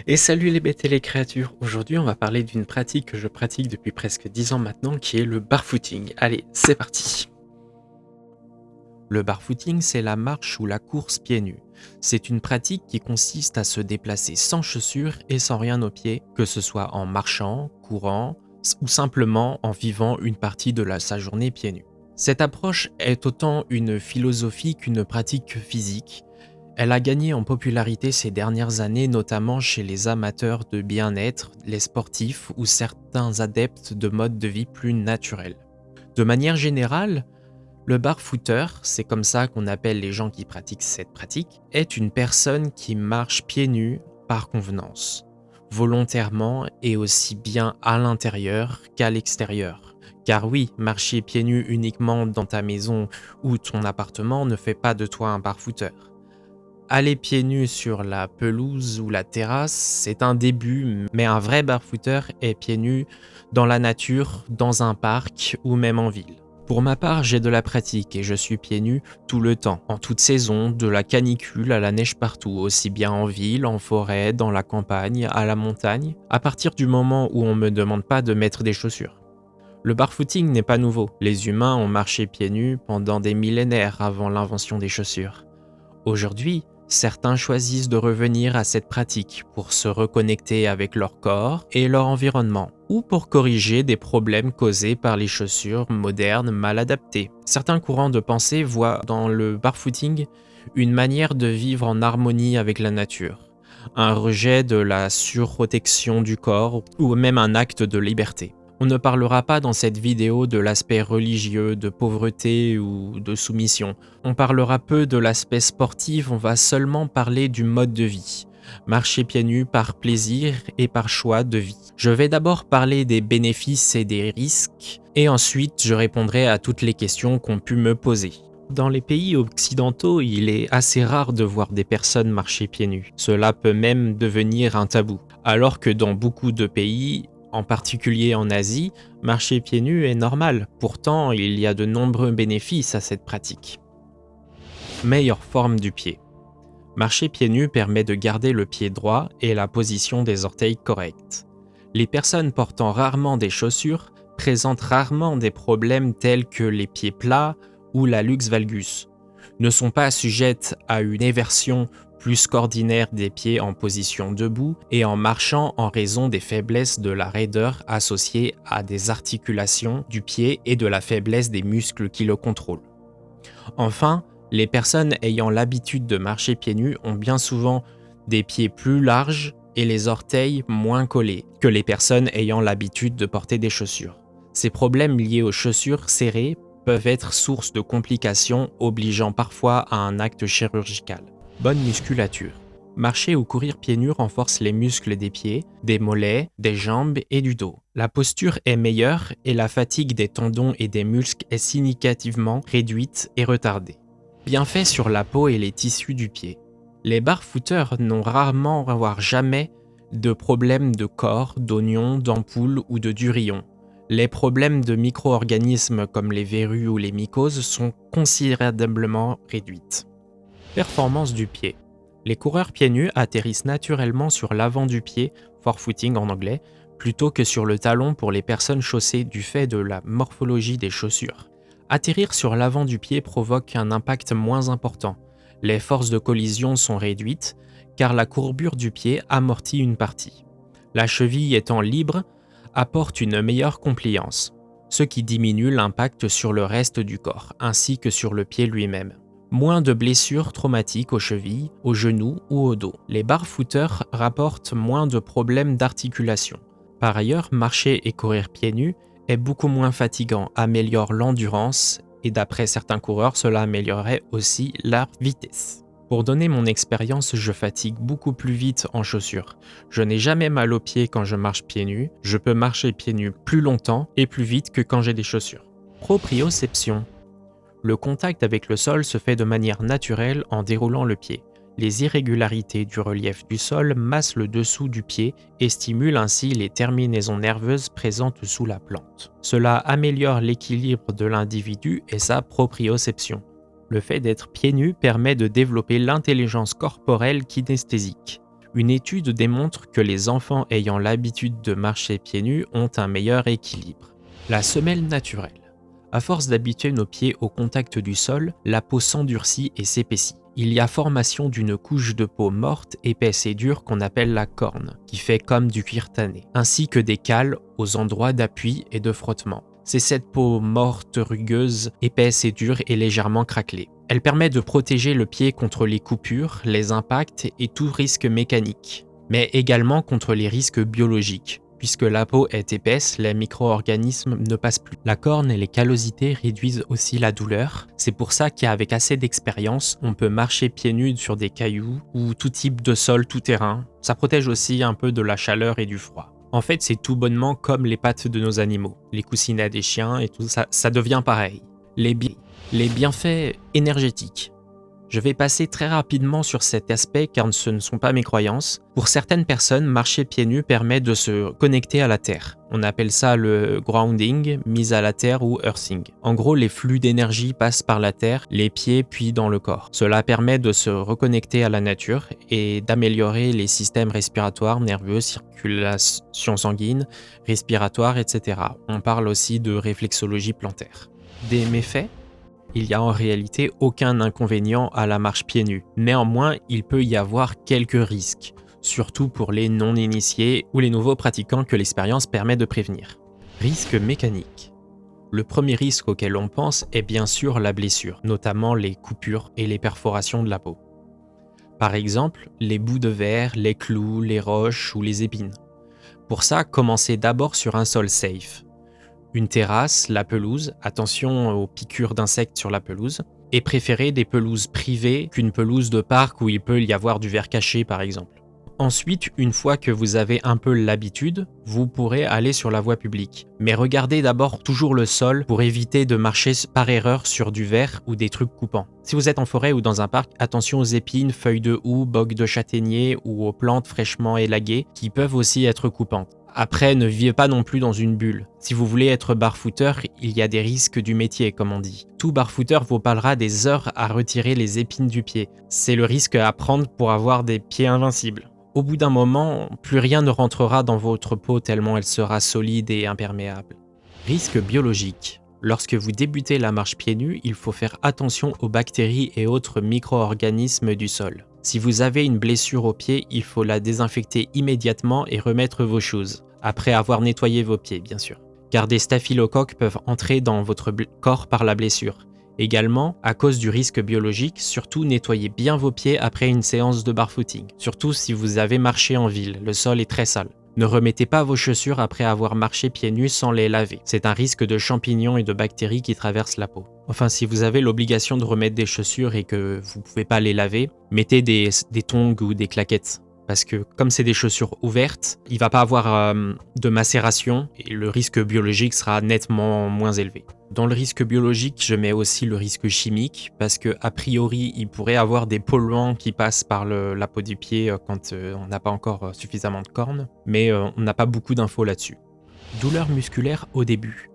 Et salut les bêtes et les créatures, aujourd'hui on va parler d'une pratique que je pratique depuis presque 10 ans maintenant qui est le barfooting. Allez, c'est parti. Le barfooting, c'est la marche ou la course pieds nus. C'est une pratique qui consiste à se déplacer sans chaussures et sans rien aux pieds, que ce soit en marchant, courant ou simplement en vivant une partie de sa journée pieds nus. Cette approche est autant une philosophie qu'une pratique physique. Elle a gagné en popularité ces dernières années, notamment chez les amateurs de bien-être, les sportifs ou certains adeptes de modes de vie plus naturels. De manière générale, le barfooter, c'est comme ça qu'on appelle les gens qui pratiquent cette pratique, est une personne qui marche pieds nus par convenance, volontairement et aussi bien à l'intérieur qu'à l'extérieur. Car oui, marcher pieds nus uniquement dans ta maison ou ton appartement ne fait pas de toi un barfooter. Aller pieds nus sur la pelouse ou la terrasse, c'est un début, mais un vrai barfooter est pieds nus dans la nature, dans un parc ou même en ville. Pour ma part, j'ai de la pratique et je suis pieds nus tout le temps, en toute saison, de la canicule à la neige partout, aussi bien en ville, en forêt, dans la campagne, à la montagne, à partir du moment où on me demande pas de mettre des chaussures. Le barfooting n'est pas nouveau, les humains ont marché pieds nus pendant des millénaires avant l'invention des chaussures. Aujourd'hui, certains choisissent de revenir à cette pratique pour se reconnecter avec leur corps et leur environnement, ou pour corriger des problèmes causés par les chaussures modernes mal adaptées. Certains courants de pensée voient dans le barfooting une manière de vivre en harmonie avec la nature, un rejet de la surprotection du corps ou même un acte de liberté. On ne parlera pas dans cette vidéo de l'aspect religieux, de pauvreté ou de soumission. On parlera peu de l'aspect sportif, on va seulement parler du mode de vie. Marcher pieds nus par plaisir et par choix de vie. Je vais d'abord parler des bénéfices et des risques, et ensuite je répondrai à toutes les questions qu'ont pu me poser. Dans les pays occidentaux, il est assez rare de voir des personnes marcher pieds nus. Cela peut même devenir un tabou. Alors que dans beaucoup de pays, en particulier en Asie, marcher pieds nus est normal. Pourtant, il y a de nombreux bénéfices à cette pratique. Meilleure forme du pied. Marcher pieds nus permet de garder le pied droit et la position des orteils correcte. Les personnes portant rarement des chaussures présentent rarement des problèmes tels que les pieds plats ou la luxe valgus, ne sont pas sujettes à une éversion plus qu'ordinaire des pieds en position debout et en marchant en raison des faiblesses de la raideur associée à des articulations du pied et de la faiblesse des muscles qui le contrôlent. Enfin, les personnes ayant l'habitude de marcher pieds nus ont bien souvent des pieds plus larges et les orteils moins collés que les personnes ayant l'habitude de porter des chaussures. Ces problèmes liés aux chaussures serrées peuvent être source de complications obligeant parfois à un acte chirurgical. Bonne musculature. Marcher ou courir pieds nus renforce les muscles des pieds, des mollets, des jambes et du dos. La posture est meilleure et la fatigue des tendons et des muscles est significativement réduite et retardée. Bienfaits sur la peau et les tissus du pied. Les barfooters n'ont rarement, voire jamais, de problèmes de corps, d'oignons, d'ampoules ou de durillons. Les problèmes de micro-organismes comme les verrues ou les mycoses sont considérablement réduites. Performance du pied. Les coureurs pieds nus atterrissent naturellement sur l'avant du pied, forefooting en anglais, plutôt que sur le talon pour les personnes chaussées du fait de la morphologie des chaussures. Atterrir sur l'avant du pied provoque un impact moins important. Les forces de collision sont réduites, car la courbure du pied amortit une partie. La cheville étant libre, apporte une meilleure compliance, ce qui diminue l'impact sur le reste du corps, ainsi que sur le pied lui-même. Moins de blessures traumatiques aux chevilles, aux genoux ou au dos. Les barfooters rapportent moins de problèmes d'articulation. Par ailleurs, marcher et courir pieds nus est beaucoup moins fatigant, améliore l'endurance et d'après certains coureurs, cela améliorerait aussi la vitesse. Pour donner mon expérience, je fatigue beaucoup plus vite en chaussures. Je n'ai jamais mal aux pieds quand je marche pieds nus, je peux marcher pieds nus plus longtemps et plus vite que quand j'ai des chaussures. Proprioception. Le contact avec le sol se fait de manière naturelle en déroulant le pied. Les irrégularités du relief du sol massent le dessous du pied et stimulent ainsi les terminaisons nerveuses présentes sous la plante. Cela améliore l'équilibre de l'individu et sa proprioception. Le fait d'être pieds nus permet de développer l'intelligence corporelle kinesthésique. Une étude démontre que les enfants ayant l'habitude de marcher pieds nus ont un meilleur équilibre. La semelle naturelle. À force d'habituer nos pieds au contact du sol, la peau s'endurcit et s'épaissit. Il y a formation d'une couche de peau morte, épaisse et dure qu'on appelle la corne, qui fait comme du cuir tanné, ainsi que des cales aux endroits d'appui et de frottement. C'est cette peau morte, rugueuse, épaisse et dure et légèrement craquelée. Elle permet de protéger le pied contre les coupures, les impacts et tout risque mécanique, mais également contre les risques biologiques. Puisque la peau est épaisse, les micro-organismes ne passent plus. La corne et les callosités réduisent aussi la douleur. C'est pour ça qu'avec assez d'expérience, on peut marcher pieds nus sur des cailloux ou tout type de sol tout terrain. Ça protège aussi un peu de la chaleur et du froid. En fait, c'est tout bonnement comme les pattes de nos animaux. Les coussinets des chiens et tout ça, ça devient pareil. Les bienfaits énergétiques. Je vais passer très rapidement sur cet aspect car ce ne sont pas mes croyances. Pour certaines personnes, marcher pieds nus permet de se connecter à la terre. On appelle ça le grounding, mise à la terre ou earthing. En gros, les flux d'énergie passent par la terre, les pieds puis dans le corps. Cela permet de se reconnecter à la nature et d'améliorer les systèmes respiratoires, nerveux, circulation sanguine, respiratoire, etc. On parle aussi de réflexologie plantaire. Des méfaits ? Il n'y a en réalité aucun inconvénient à la marche pieds nus. Néanmoins, il peut y avoir quelques risques, surtout pour les non-initiés ou les nouveaux pratiquants que l'expérience permet de prévenir. Risque mécanique. Le premier risque auquel on pense est bien sûr la blessure, notamment les coupures et les perforations de la peau. Par exemple, les bouts de verre, les clous, les roches ou les épines. Pour ça, commencez d'abord sur un sol safe. Une terrasse, la pelouse, attention aux piqûres d'insectes sur la pelouse, et préférez des pelouses privées qu'une pelouse de parc où il peut y avoir du verre caché par exemple. Ensuite, une fois que vous avez un peu l'habitude, vous pourrez aller sur la voie publique. Mais regardez d'abord toujours le sol pour éviter de marcher par erreur sur du verre ou des trucs coupants. Si vous êtes en forêt ou dans un parc, attention aux épines, feuilles de houx, bogues de châtaignier ou aux plantes fraîchement élaguées qui peuvent aussi être coupantes. Après, ne vivez pas non plus dans une bulle. Si vous voulez être barfooteur, il y a des risques du métier, comme on dit. Tout barfooteur vous parlera des heures à retirer les épines du pied. C'est le risque à prendre pour avoir des pieds invincibles. Au bout d'un moment, plus rien ne rentrera dans votre peau tellement elle sera solide et imperméable. Risque biologique. Lorsque vous débutez la marche pieds nus, il faut faire attention aux bactéries et autres micro-organismes du sol. Si vous avez une blessure au pied, il faut la désinfecter immédiatement et remettre vos choses, après avoir nettoyé vos pieds bien sûr, car des staphylocoques peuvent entrer dans votre corps par la blessure. Également, à cause du risque biologique, surtout nettoyez bien vos pieds après une séance de barfooting, surtout si vous avez marché en ville, le sol est très sale. Ne remettez pas vos chaussures après avoir marché pieds nus sans les laver. C'est un risque de champignons et de bactéries qui traversent la peau. Enfin, si vous avez l'obligation de remettre des chaussures et que vous ne pouvez pas les laver, mettez des tongs ou des claquettes. Parce que comme c'est des chaussures ouvertes, il ne va pas avoir de macération et le risque biologique sera nettement moins élevé. Dans le risque biologique, je mets aussi le risque chimique parce que a priori, il pourrait avoir des polluants qui passent par la peau du pied quand on n'a pas encore suffisamment de cornes, mais on n'a pas beaucoup d'infos là-dessus. Douleur musculaire au début.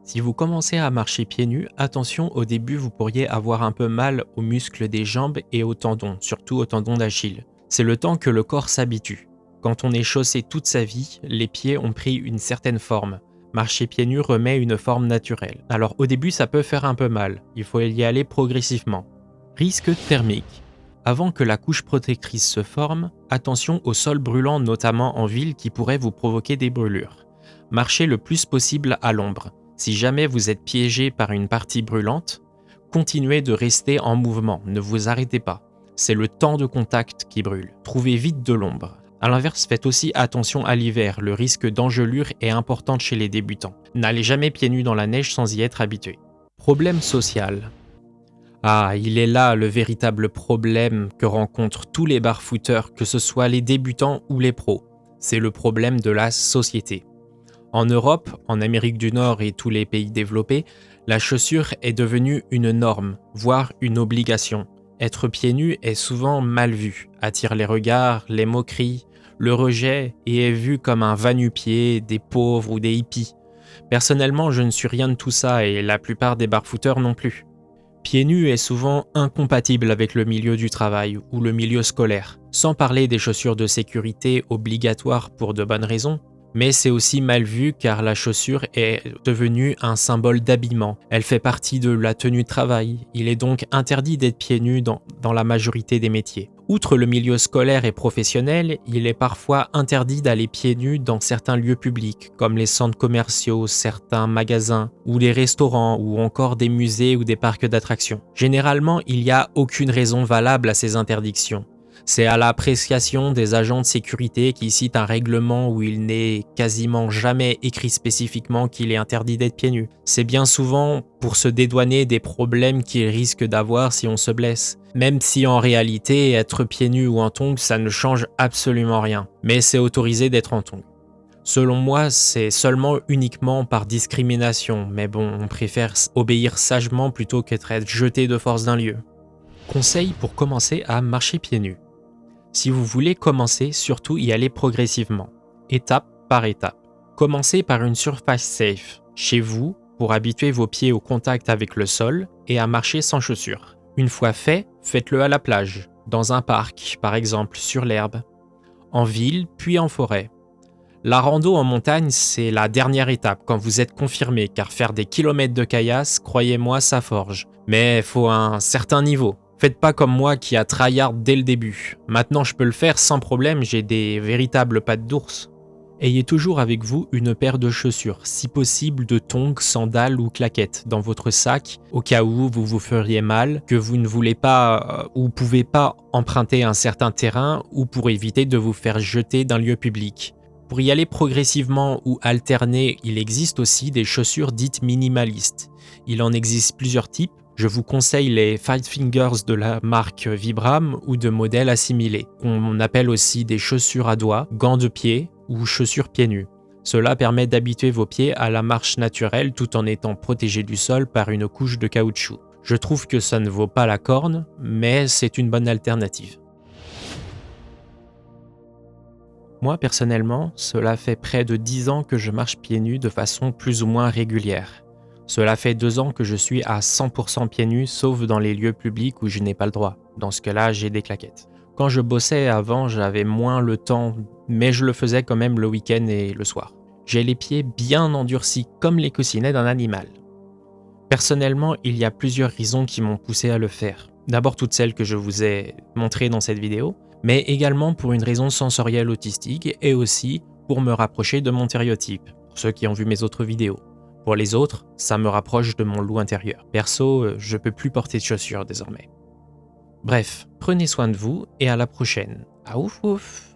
Si vous commencez à marcher pieds nus, attention, au début, vous pourriez avoir un peu mal aux muscles des jambes et aux tendons, surtout aux tendons d'Achille. C'est le temps que le corps s'habitue. Quand on est chaussé toute sa vie, les pieds ont pris une certaine forme. Marcher pieds nus remet une forme naturelle. Alors au début, ça peut faire un peu mal. Il faut y aller progressivement. Risque thermique. Avant que la couche protectrice se forme, attention aux sols brûlants, notamment en ville, qui pourraient vous provoquer des brûlures. Marchez le plus possible à l'ombre. Si jamais vous êtes piégé par une partie brûlante, continuez de rester en mouvement, ne vous arrêtez pas. C'est le temps de contact qui brûle. Trouvez vite de l'ombre. A l'inverse, faites aussi attention à l'hiver, le risque d'engelure est important chez les débutants. N'allez jamais pieds nus dans la neige sans y être habitué. Problème social. Ah, il est là le véritable problème que rencontrent tous les barfooteurs, que ce soit les débutants ou les pros. C'est le problème de la société. En Europe, en Amérique du Nord et tous les pays développés, la chaussure est devenue une norme, voire une obligation. Être pieds nus est souvent mal vu, attire les regards, les moqueries, le rejet et est vu comme un va-nu-pieds, des pauvres ou des hippies. Personnellement, je ne suis rien de tout ça et la plupart des barfooteurs non plus. Pieds nus est souvent incompatible avec le milieu du travail ou le milieu scolaire, sans parler des chaussures de sécurité obligatoires pour de bonnes raisons, mais c'est aussi mal vu car la chaussure est devenue un symbole d'habillement. Elle fait partie de la tenue de travail. Il est donc interdit d'être pieds nus dans la majorité des métiers. Outre le milieu scolaire et professionnel, il est parfois interdit d'aller pieds nus dans certains lieux publics, comme les centres commerciaux, certains magasins, ou les restaurants, ou encore des musées ou des parcs d'attractions. Généralement, il n'y a aucune raison valable à ces interdictions. C'est à l'appréciation des agents de sécurité qui citent un règlement où il n'est quasiment jamais écrit spécifiquement qu'il est interdit d'être pieds nus. C'est bien souvent pour se dédouaner des problèmes qu'il risque d'avoir si on se blesse. Même si en réalité, être pieds nus ou en tongs, ça ne change absolument rien. Mais c'est autorisé d'être en tongs. Selon moi, c'est seulement uniquement par discrimination, mais bon, on préfère obéir sagement plutôt qu'être jeté de force d'un lieu. Conseil pour commencer à marcher pieds nus. Si vous voulez commencer, surtout y aller progressivement, étape par étape. Commencez par une surface safe, chez vous, pour habituer vos pieds au contact avec le sol et à marcher sans chaussures. Une fois fait, faites-le à la plage, dans un parc, par exemple, sur l'herbe, en ville, puis en forêt. La rando en montagne, c'est la dernière étape quand vous êtes confirmé, car faire des kilomètres de caillasse, croyez-moi, ça forge. Mais faut un certain niveau. Faites pas comme moi qui a tryhard dès le début. Maintenant je peux le faire sans problème, j'ai des véritables pattes d'ours. Ayez toujours avec vous une paire de chaussures, si possible de tongs, sandales ou claquettes, dans votre sac, au cas où vous vous feriez mal, que vous ne voulez pas ou pouvez pas emprunter un certain terrain ou pour éviter de vous faire jeter d'un lieu public. Pour y aller progressivement ou alterner, il existe aussi des chaussures dites minimalistes. Il en existe plusieurs types. Je vous conseille les Five Fingers de la marque Vibram ou de modèles assimilés. On appelle aussi des chaussures à doigts, gants de pied ou chaussures pieds nus. Cela permet d'habituer vos pieds à la marche naturelle tout en étant protégés du sol par une couche de caoutchouc. Je trouve que ça ne vaut pas la corne, mais c'est une bonne alternative. Moi personnellement, cela fait près de 10 ans que je marche pieds nus de façon plus ou moins régulière. Cela fait 2 ans que je suis à 100% pieds nus, sauf dans les lieux publics où je n'ai pas le droit. Dans ce cas-là, j'ai des claquettes. Quand je bossais avant, j'avais moins le temps, mais je le faisais quand même le week-end et le soir. J'ai les pieds bien endurcis, comme les coussinets d'un animal. Personnellement, il y a plusieurs raisons qui m'ont poussé à le faire. D'abord toutes celles que je vous ai montrées dans cette vidéo, mais également pour une raison sensorielle autistique et aussi pour me rapprocher de mon stéréotype, pour ceux qui ont vu mes autres vidéos. Pour les autres, ça me rapproche de mon loup intérieur. Perso, je peux plus porter de chaussures désormais. Bref, prenez soin de vous et à la prochaine. Ah ouf ouf!